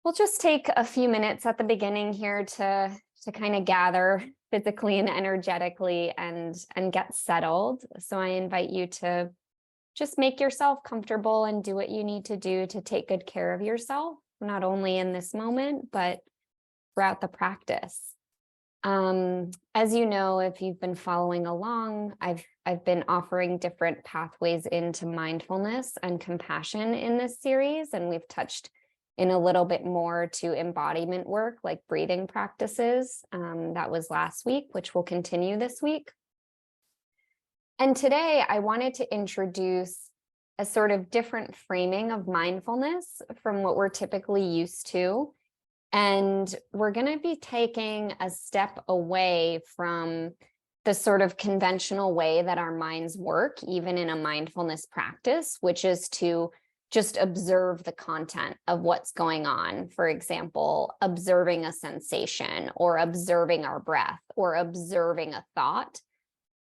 We'll just take a few minutes at the beginning here to kind of gather physically and energetically and get settled. So I invite you to just make yourself comfortable and do what you need to do to take good care of yourself, not only in this moment, but throughout the practice. As you know, if you've been following along, I've been offering different pathways into mindfulness and compassion in this series, and we've touched in a little bit more to embodiment work like breathing practices. That was last week, which will continue this week. And today I wanted to introduce a sort of different framing of mindfulness from what we're typically used to. And we're going to be taking a step away from the sort of conventional way that our minds work, even in a mindfulness practice, which is to just observe the content of what's going on. For example, observing a sensation or observing our breath or observing a thought.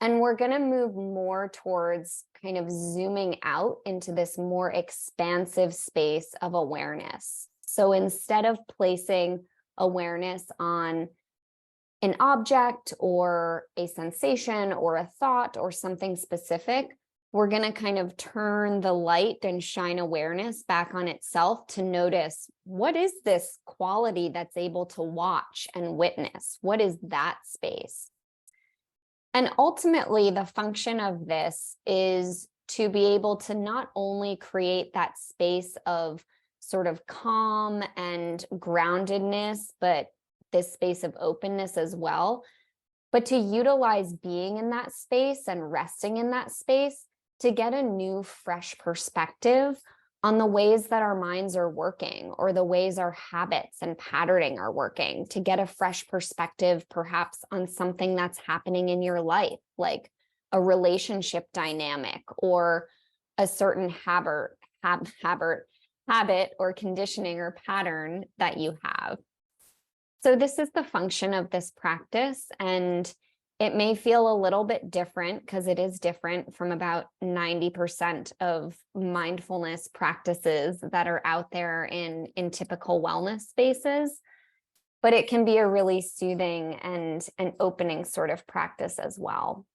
And we're going to move more towards kind of zooming out into this more expansive space of awareness. So instead of placing awareness on an object or a sensation or a thought or something specific, we're going to kind of turn the light and shine awareness back on itself to notice, what is this quality that's able to watch and witness? What is that space? And ultimately, the function of this is to be able to not only create that space of sort of calm and groundedness, but this space of openness as well, but to utilize being in that space and resting in that space to get a new, fresh perspective on the ways that our minds are working or the ways our habits and patterning are working, to get a fresh perspective perhaps on something that's happening in your life, like a relationship dynamic or a certain habit or conditioning or pattern that you have. So this is the function of this practice, and it may feel a little bit different because it is different from about 90% of mindfulness practices that are out there in typical wellness spaces, but it can be a really soothing and an opening sort of practice as well.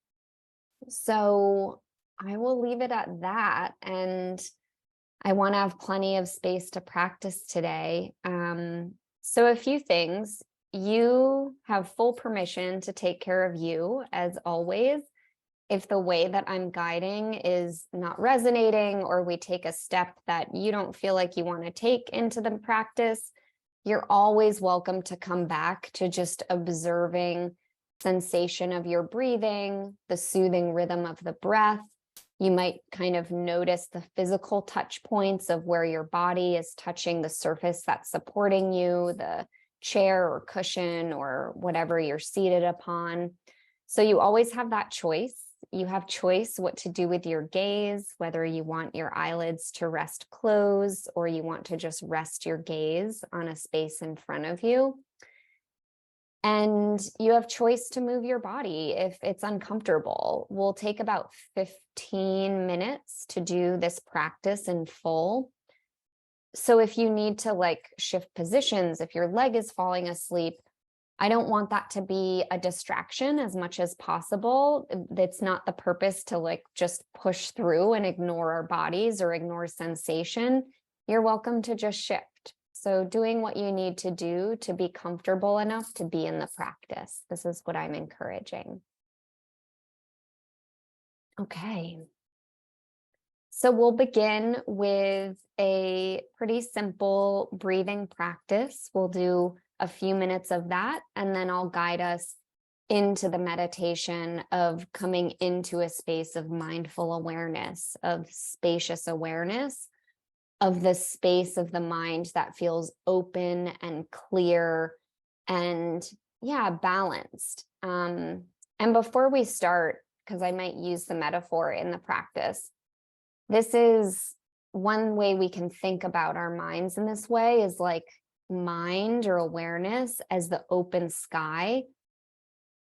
So I will leave it at that, and I want to have plenty of space to practice today. So a few things. You have full permission to take care of you, as always. If the way that I'm guiding is not resonating, or we take a step that you don't feel like you want to take into the practice, you're always welcome to come back to just observing sensation of your breathing, the soothing rhythm of the breath. You might kind of notice the physical touch points of where your body is touching the surface that's supporting you, the chair or cushion or whatever you're seated upon. So you always have that choice. You have choice what to do with your gaze, whether you want your eyelids to rest closed or you want to just rest your gaze on a space in front of you. And you have choice to move your body if it's uncomfortable. We'll take about 15 minutes to do this practice in full. So if you need to shift positions, if your leg is falling asleep, I don't want that to be a distraction as much as possible. It's not the purpose to just push through and ignore our bodies or ignore sensation. You're welcome to just shift. So doing what you need to do to be comfortable enough to be in the practice. This is what I'm encouraging. Okay. So we'll begin with a pretty simple breathing practice. We'll do a few minutes of that, and then I'll guide us into the meditation of coming into a space of mindful awareness, of spacious awareness, of the space of the mind that feels open and clear and, balanced. And before we start, because I might use the metaphor in the practice, this is one way we can think about our minds in this way is like mind or awareness as the open sky.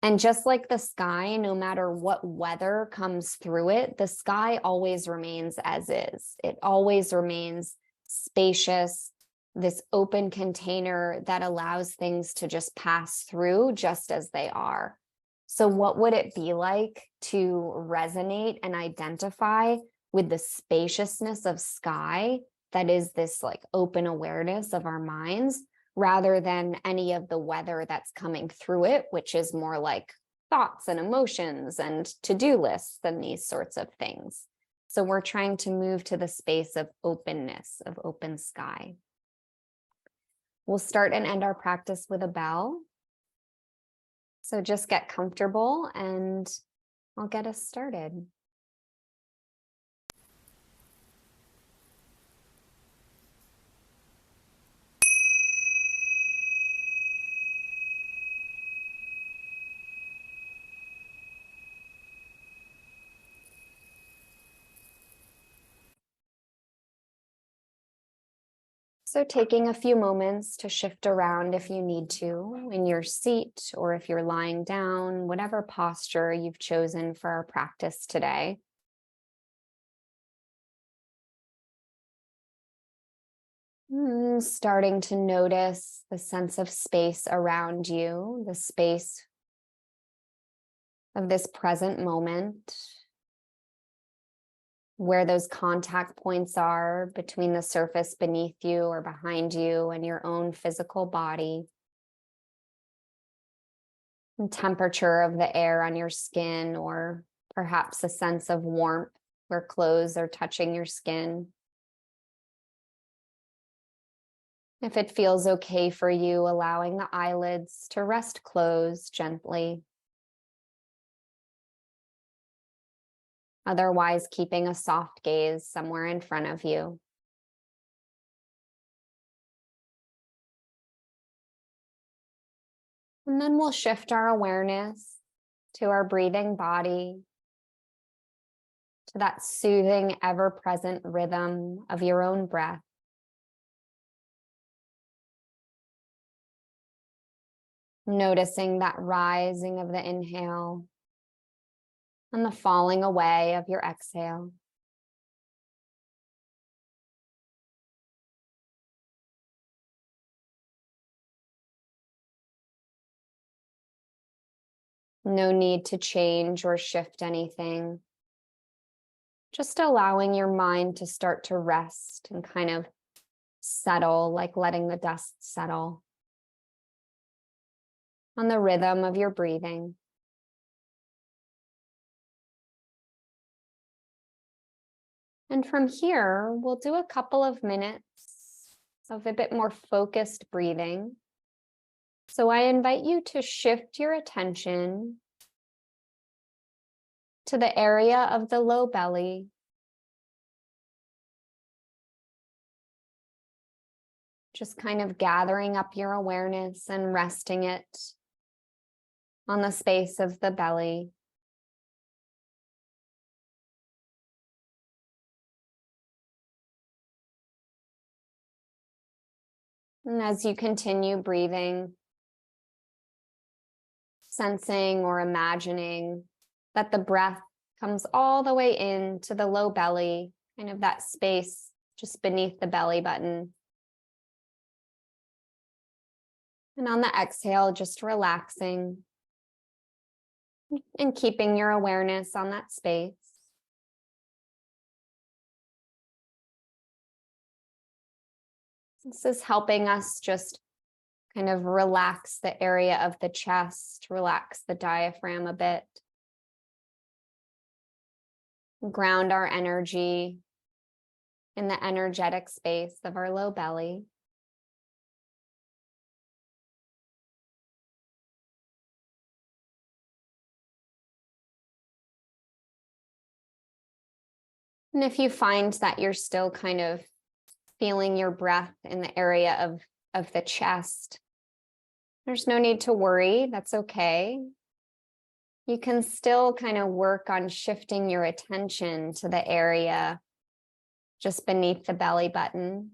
And just like the sky, no matter what weather comes through it, the sky always remains as is. It always remains spacious, this open container that allows things to just pass through just as they are. So what would it be like to resonate and identify with the spaciousness of sky that is this like open awareness of our minds, rather than any of the weather that's coming through it, which is more like thoughts and emotions and to-do lists and these sorts of things. So we're trying to move to the space of openness, of open sky. We'll start and end our practice with a bell. So just get comfortable and I'll get us started. So taking a few moments to shift around if you need to in your seat, or if you're lying down, whatever posture you've chosen for our practice today. Starting to notice the sense of space around you, the space of this present moment, where those contact points are between the surface beneath you or behind you and your own physical body. The temperature of the air on your skin, or perhaps a sense of warmth where clothes are touching your skin. If it feels okay for you, allowing the eyelids to rest closed gently. Otherwise, keeping a soft gaze somewhere in front of you. And then we'll shift our awareness to our breathing body, to that soothing, ever-present rhythm of your own breath. Noticing that rising of the inhale and the falling away of your exhale. No need to change or shift anything. Just allowing your mind to start to rest and kind of settle, like letting the dust settle on the rhythm of your breathing. And from here, we'll do a couple of minutes of a bit more focused breathing. So I invite you to shift your attention to the area of the low belly. Just kind of gathering up your awareness and resting it on the space of the belly. And as you continue breathing, sensing or imagining that the breath comes all the way into the low belly, kind of that space just beneath the belly button. And on the exhale, just relaxing and keeping your awareness on that space. This is helping us just kind of relax the area of the chest, relax the diaphragm a bit. Ground our energy in the energetic space of our low belly. And if you find that you're still kind of feeling your breath in the area of the chest, there's no need to worry. That's okay. You can still kind of work on shifting your attention to the area just beneath the belly button,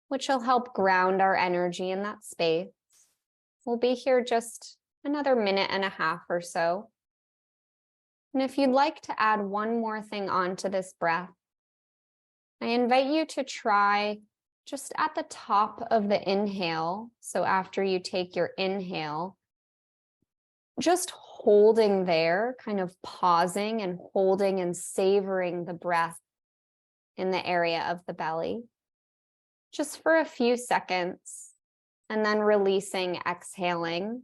which will help ground our energy in that space. We'll be here just another minute and a half or so. And if you'd like to add one more thing onto this breath, I invite you to try just at the top of the inhale. So after you take your inhale, just holding there, kind of pausing and holding and savoring the breath in the area of the belly, just for a few seconds, and then releasing, exhaling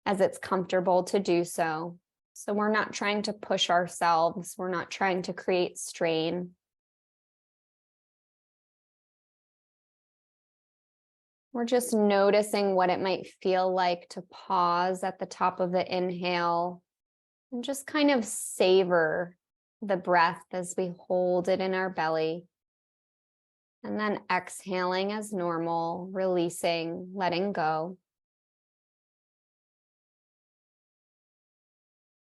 as it's comfortable to do so. So we're not trying to push ourselves. We're not trying to create strain. We're just noticing what it might feel like to pause at the top of the inhale and just kind of savor the breath as we hold it in our belly. And then exhaling as normal, releasing, letting go.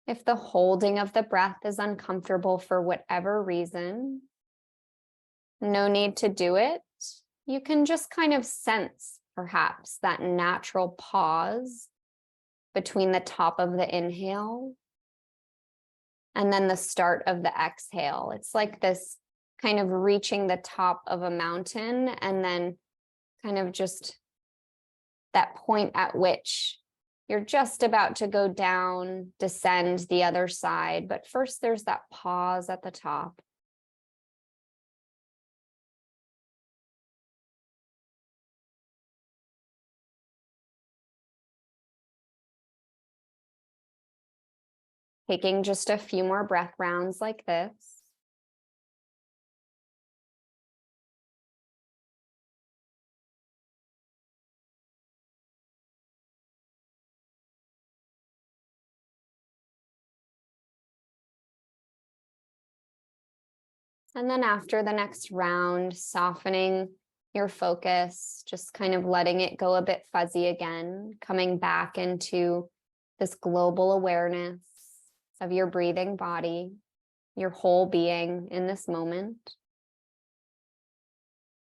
If the holding of the breath is uncomfortable for whatever reason, no need to do it. You can just kind of sense, perhaps, that natural pause between the top of the inhale and then the start of the exhale. It's like this kind of reaching the top of a mountain and then kind of just that point at which you're just about to go down, descend the other side. But first, there's that pause at the top. Taking just a few more breath rounds like this. And then after the next round, softening your focus, just kind of letting it go a bit fuzzy again, coming back into this global awareness of your breathing body, your whole being in this moment.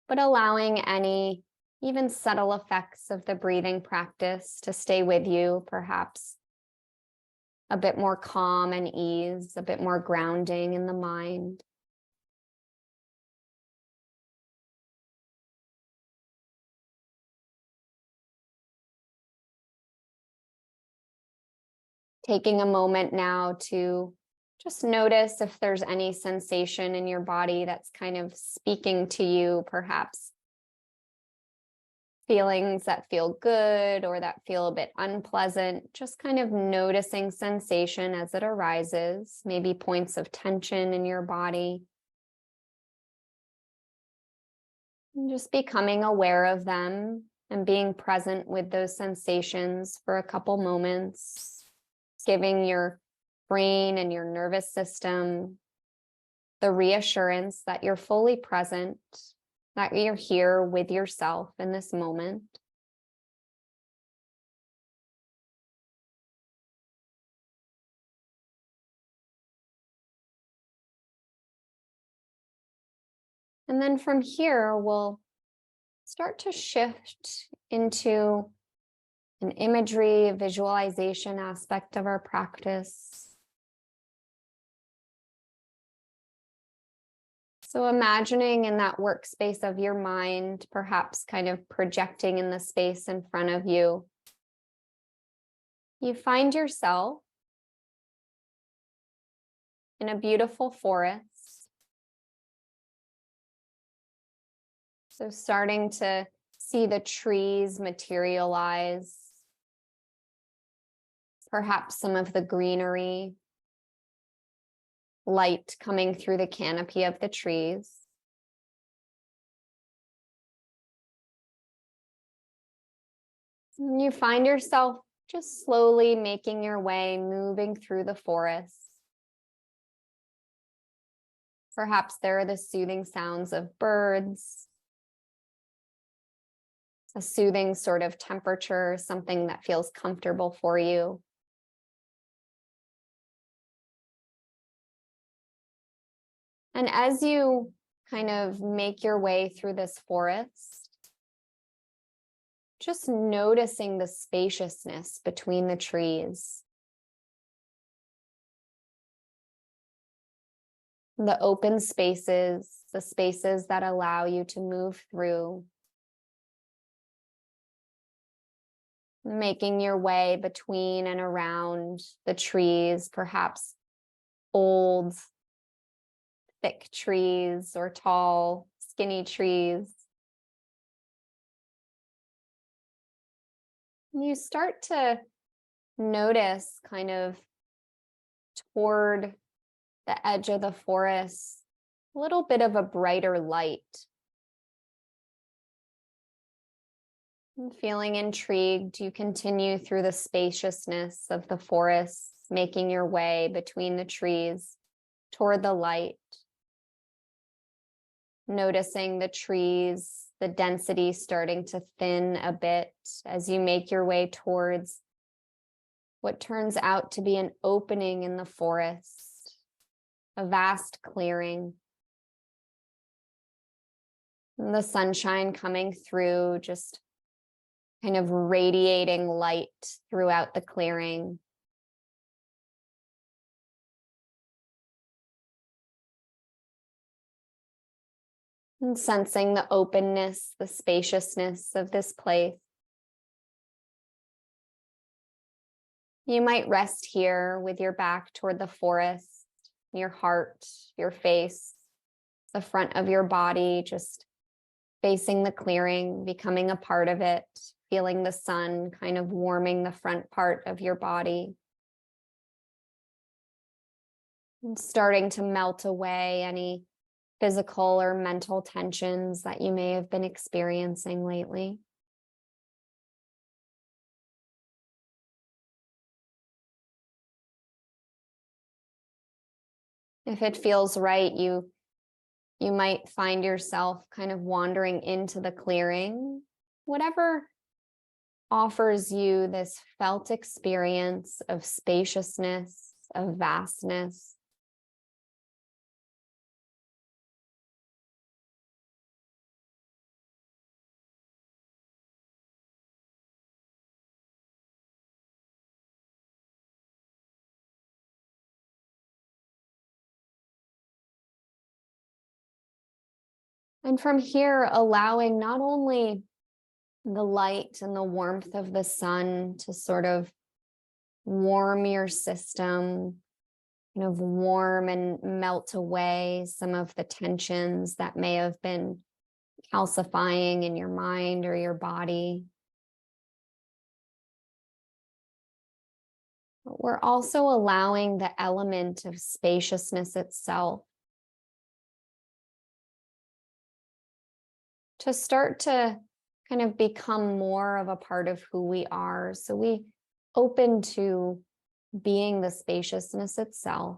But allowing any even subtle effects of the breathing practice to stay with you, perhaps a bit more calm and ease, a bit more grounding in the mind. Taking a moment now to just notice if there's any sensation in your body that's kind of speaking to you, perhaps feelings that feel good or that feel a bit unpleasant, just kind of noticing sensation as it arises, maybe points of tension in your body. And just becoming aware of them and being present with those sensations for a couple moments, giving your brain and your nervous system the reassurance that you're fully present, that you're here with yourself in this moment. And then from here, we'll start to shift into an imagery, visualization aspect of our practice. So imagining in that workspace of your mind, perhaps kind of projecting in the space in front of you, you find yourself in a beautiful forest. So starting to see the trees materialize, perhaps some of the greenery, light coming through the canopy of the trees. And you find yourself just slowly making your way, moving through the forest. Perhaps there are the soothing sounds of birds, a soothing sort of temperature, something that feels comfortable for you. And as you kind of make your way through this forest, just noticing the spaciousness between the trees, the open spaces, the spaces that allow you to move through, making your way between and around the trees, perhaps old, thick trees or tall, skinny trees. And you start to notice kind of toward the edge of the forest, a little bit of a brighter light. And feeling intrigued, you continue through the spaciousness of the forest, making your way between the trees toward the light. Noticing the trees, the density starting to thin a bit as you make your way towards what turns out to be an opening in the forest, a vast clearing. And the sunshine coming through, just kind of radiating light throughout the clearing. And sensing the openness, the spaciousness of this place. You might rest here with your back toward the forest, your heart, your face, the front of your body, just facing the clearing, becoming a part of it, feeling the sun kind of warming the front part of your body. And starting to melt away any physical or mental tensions that you may have been experiencing lately. If it feels right, you might find yourself kind of wandering into the clearing, whatever offers you this felt experience of spaciousness, of vastness. And from here, allowing not only the light and the warmth of the sun to sort of warm your system, kind of warm and melt away some of the tensions that may have been calcifying in your mind or your body. But we're also allowing the element of spaciousness itself to start to kind of become more of a part of who we are. So we open to being the spaciousness itself.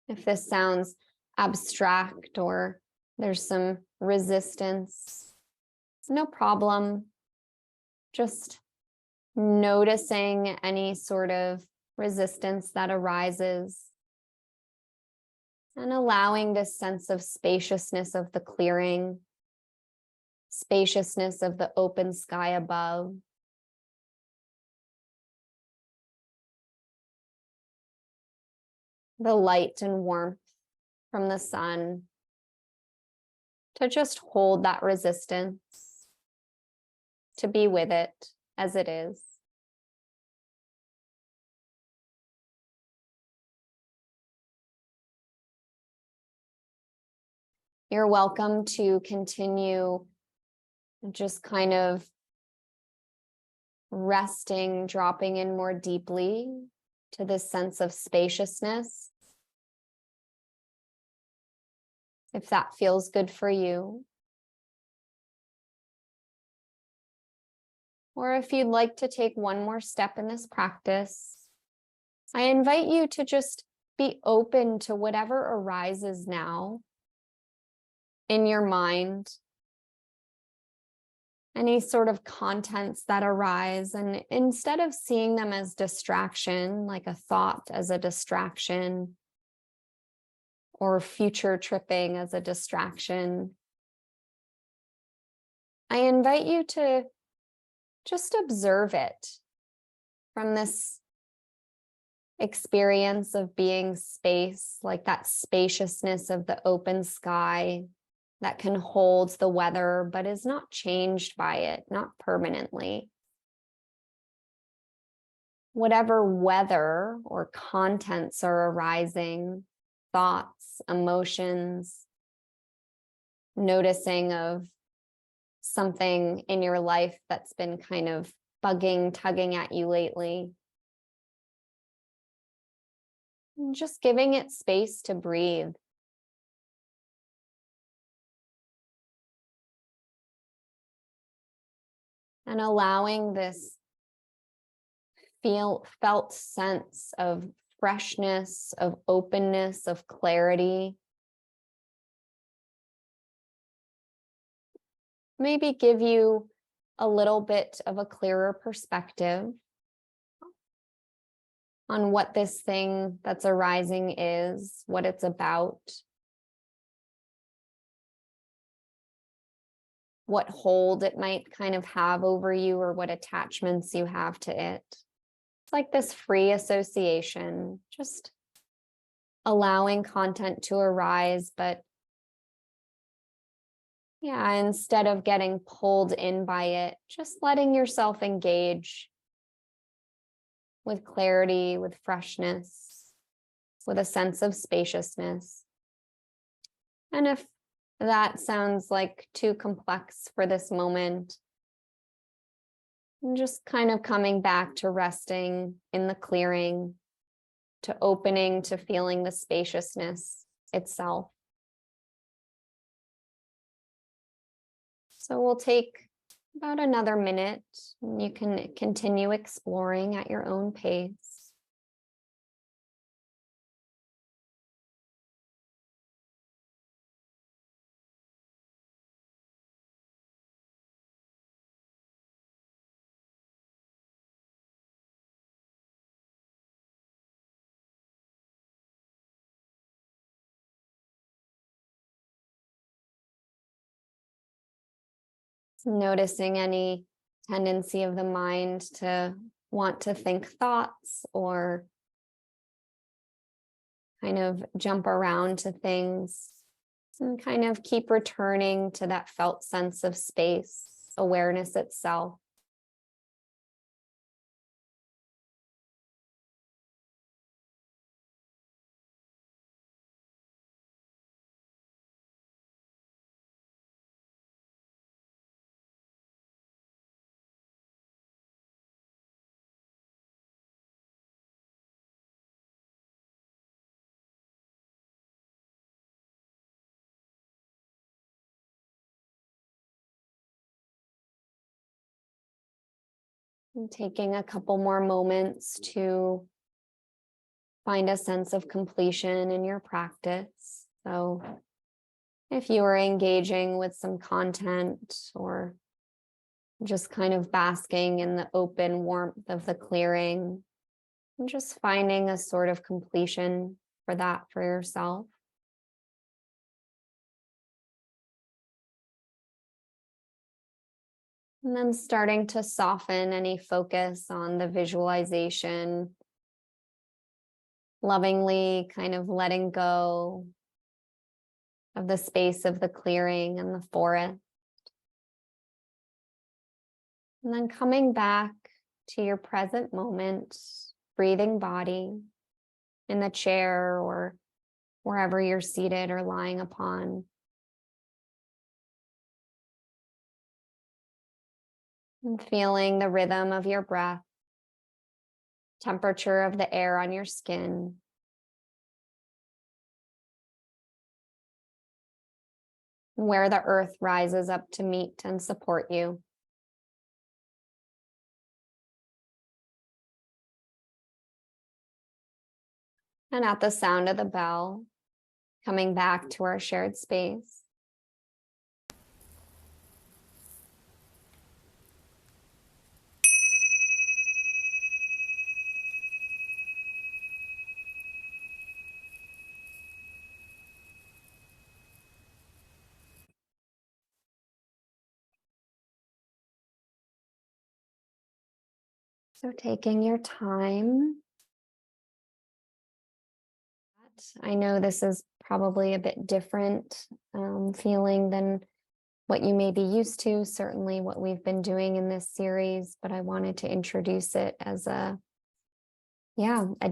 If this sounds abstract or there's some resistance, no problem. Just noticing any sort of resistance that arises and allowing this sense of spaciousness of the clearing, spaciousness of the open sky above. The light and warmth from the sun to just hold that resistance, to be with it as it is. You're welcome to continue just kind of resting, dropping in more deeply to this sense of spaciousness. If that feels good for you. Or if you'd like to take one more step in this practice, I invite you to just be open to whatever arises now in your mind, any sort of contents that arise, and instead of seeing them as distraction, like a thought as a distraction, or future tripping as a distraction, I invite you to just observe it from this experience of being space, like that spaciousness of the open sky that can hold the weather, but is not changed by it, not permanently. Whatever weather or contents are arising, thoughts, emotions, noticing of something in your life that's been kind of bugging, tugging at you lately. And just giving it space to breathe. And allowing this felt sense of freshness, of openness, of clarity. Maybe give you a little bit of a clearer perspective on what this thing that's arising is, what it's about, what hold it might kind of have over you, or what attachments you have to it. It's like this free association, just allowing content to arise, but yeah, instead of getting pulled in by it, just letting yourself engage with clarity, with freshness, with a sense of spaciousness. And if that sounds like too complex for this moment, just kind of coming back to resting in the clearing, to opening, to feeling the spaciousness itself. So we'll take about another minute. You can continue exploring at your own pace. Noticing any tendency of the mind to want to think thoughts or kind of jump around to things, and kind of keep returning to that felt sense of space, awareness itself. And taking a couple more moments to find a sense of completion in your practice. So if you are engaging with some content or just kind of basking in the open warmth of the clearing, and just finding a sort of completion for that for yourself. And then starting to soften any focus on the visualization, lovingly kind of letting go of the space of the clearing and the forest. And then coming back to your present moment, breathing body in the chair or wherever you're seated or lying upon. And feeling the rhythm of your breath, temperature of the air on your skin. Where the earth rises up to meet and support you. And at the sound of the bell, coming back to our shared space. So taking your time. I know this is probably a bit different feeling than what you may be used to, certainly what we've been doing in this series, but I wanted to introduce it as a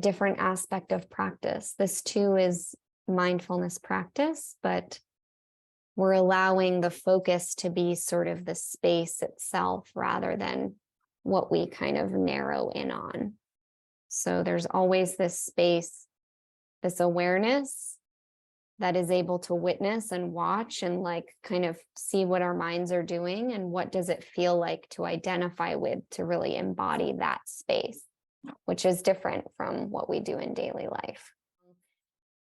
different aspect of practice. This too is mindfulness practice, but we're allowing the focus to be sort of the space itself rather than what we kind of narrow in on. So there's always this space, this awareness that is able to witness and watch and like kind of see what our minds are doing and what does it feel like to identify with, to really embody that space, which is different from what we do in daily life.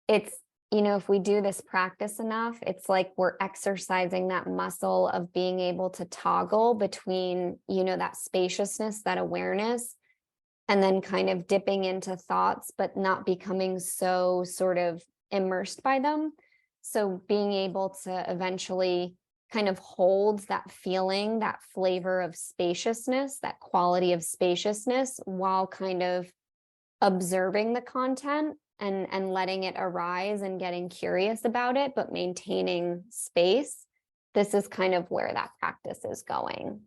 It's, if we do this practice enough, it's like we're exercising that muscle of being able to toggle between, that spaciousness, that awareness, and then kind of dipping into thoughts, but not becoming so sort of immersed by them. So being able to eventually kind of hold that feeling, that flavor of spaciousness, that quality of spaciousness, while kind of observing the content and letting it arise and getting curious about it, but maintaining space. This is kind of where that practice is going.